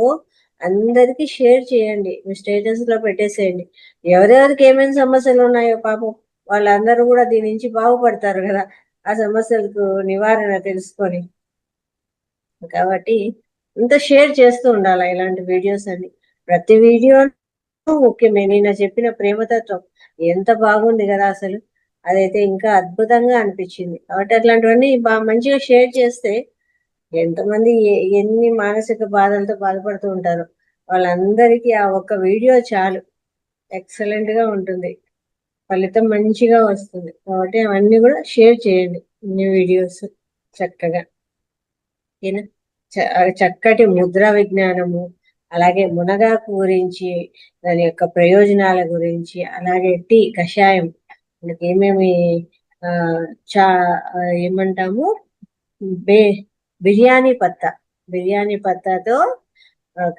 అందరికి షేర్ చేయండి, మీ స్టేటస్ లో పెట్టేసేయండి. ఎవరెవరికి ఏమేమి సమస్యలు ఉన్నాయో పాపం వాళ్ళందరూ కూడా దీని నుంచి బాగుపడతారు కదా, ఆ సమస్యలకు నివారణ తెలుసుకొని. కాబట్టి ఇంత షేర్ చేస్తూ ఉండాలి ఇలాంటి వీడియోస్ అన్ని. ప్రతి వీడియో ముఖ్యమే. నేను చెప్పిన ప్రేమతత్వం ఎంత బాగుంది కదా అసలు, అదైతే ఇంకా అద్భుతంగా అనిపించింది. కాబట్టి అట్లాంటివన్నీ మంచిగా షేర్ చేస్తే ఎంతమంది ఎన్ని మానసిక బాధలతో బాధపడుతూ ఉంటారో వాళ్ళందరికీ ఆ ఒక్క వీడియో చాలు, ఎక్సలెంట్ గా ఉంటుంది, ఫలితం మంచిగా వస్తుంది. కాబట్టి అవన్నీ కూడా షేర్ చేయండి, ఇన్ని వీడియోస్ చక్కగా. చక్కటి ముద్రా విజ్ఞానము, అలాగే మునగాకు గురించి, దాని యొక్క ప్రయోజనాల గురించి, అలాగే టీ కషాయం మనకి ఏమేమి ఏమంటాము, బిర్యానీ పత్తాతో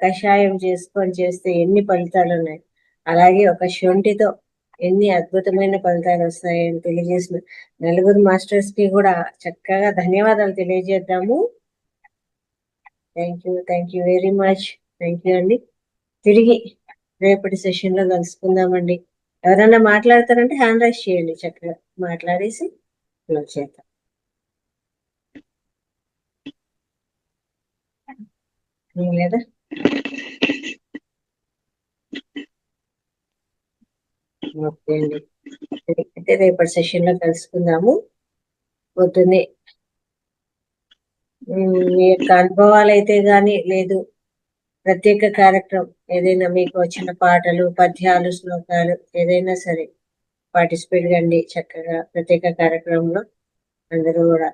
కషాయం చేసుకొని చేస్తే ఎన్ని ఫలితాలు ఉన్నాయి, అలాగే ఒక శొంఠితో ఎన్ని అద్భుతమైన ఫలితాలు వస్తాయని తెలియజేసిన నలుగురు మాస్టర్స్ కి కూడా చక్కగా ధన్యవాదాలు తెలియజేద్దాము. Thank you very much. Thank you అండి. తిరిగి రేపటి సెషన్ లో కలుసుకుందామండి. ఎవరైనా మాట్లాడతారంటే హ్యాండ్ రైస్ చేయండి, చక్కగా మాట్లాడేసి క్లోజ్ చేద్దాం. లేదా ఓకే అండి, అయితే రేపటి సెషన్ లో కలుసుకుందాము. పొద్దున్నే మీ యొక్క అనుభవాలు అయితే గాని లేదు, ప్రత్యేక కార్యక్రమం ఏదైనా మీకు వచ్చిన పాటలు, పద్యాలు, శ్లోకాలు ఏదైనా సరే పార్టిసిపేట్ కండి చక్కగా ప్రత్యేక కార్యక్రమంలో అందరూ కూడా.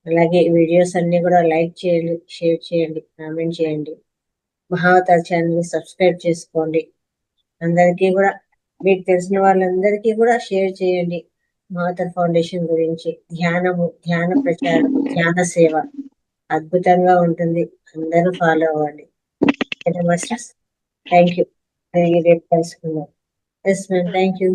అలాగే వీడియోస్ అన్ని కూడా లైక్ చేయండి, షేర్ చేయండి, కామెంట్ చేయండి. మహావతార్ ఛానల్ సబ్స్క్రైబ్ చేసుకోండి. అందరికీ కూడా మీకు తెలిసిన వాళ్ళందరికీ కూడా షేర్ చేయండి. మహావతార్ ఫౌండేషన్ గురించి ధ్యానము, ధ్యాన ప్రచారం, ధ్యాన సేవ అద్భుతంగా ఉంటుంది. అందరూ ఫాలో అవ్వండి. Masters thank you. రేపు కలుసుకుందాం. Yes ma'am, thank you.